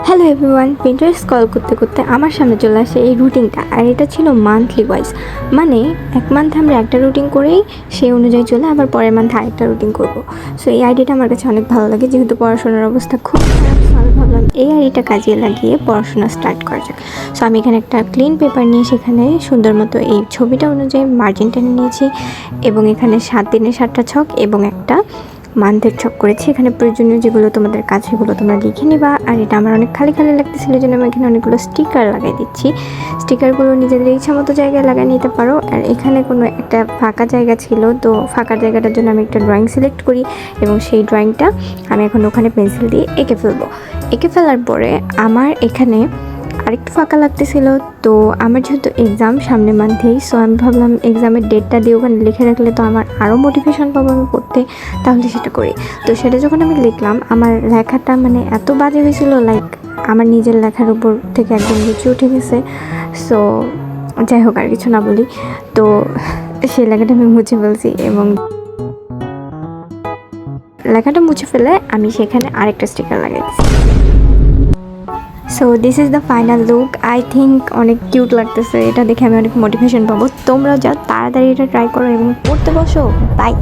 Hello everyone, Pinterest scroll করতে করতে আমার সামনে চলে আসে এই রুটিনটা। আর এটা ছিল মান্থলি ওয়াইজ, মানে এক মান্থে আমরা একটা রুটিন করেই সেই অনুযায়ী চলে আবার পরের মান্থে আরেকটা রুটিন করবো। সো এই আইডিয়াটা আমার কাছে অনেক ভালো লাগে, যেহেতু পড়াশোনার অবস্থা খুব খারাপ। সো আমি ভাবলাম এই আইডিয়াটা কাজে লাগিয়ে পড়াশোনা স্টার্ট করা যাক। সো আমি এখানে একটা ক্লিন পেপার নিয়ে সেখানে সুন্দর মতো এই ছবিটা অনুযায়ী মার্জিন টেনে নিয়েছি, এবং এখানে 7 দিনের 7টা ছক এবং একটা মান্থের ছক করেছি। এখানে প্রয়োজনীয় যেগুলো তোমাদের কাজ সেগুলো তোমরা লিখে নিবা। আর এটা আমার অনেক খালি খালি লাগতেছিল, এই জন্য আমি এখানে অনেকগুলো স্টিকার লাগাই দিচ্ছি। স্টিকারগুলো নিজেদের ইচ্ছা মতো জায়গায় লাগিয়ে নিতে পারো। আর এখানে কোনো একটা ফাঁকা জায়গা ছিল, তো ফাঁকা জায়গাটার জন্য আমি একটা ড্রয়িং সিলেক্ট করি, এবং সেই ড্রয়িংটা আমি এখন ওখানে পেন্সিল দিয়ে এঁকে ফেলবো। এঁকে ফেলার পরে আমার এখানে আরেকটু ফাঁকা লাগতেছিল, তো আমার যেহেতু এক্সাম সামনে মান্থেই, সো আমি ভাবলাম এক্সামের ডেটটা দিয়ে ওখানে লিখে রাখলে তো আমার আরও মোটিভেশন পাবো আমি পড়তে, তাহলে সেটা করি। তো সেটা যখন আমি লিখলাম, আমার লেখাটা মানে এত বাজে হয়েছিল, লাইক আমার নিজের লেখার উপর থেকে একদম নিচে উঠে গেছে। সো যাই হোক, আর কিছু না বলি, তো সেই লেখাটা আমি মুছে ফেলছি, এবং লেখাটা মুছে ফেলে আমি সেখানে আরেকটা স্টিকার লাগাই দিচ্ছি। So this is the final look. I think অনেক কিউট লাগতেছে, এটা দেখে আমি অনেক মোটিভেশন পাবো। তোমরা যা তাড়াতাড়ি এটা ট্রাই করো এবং পড়তে বসো। বাই।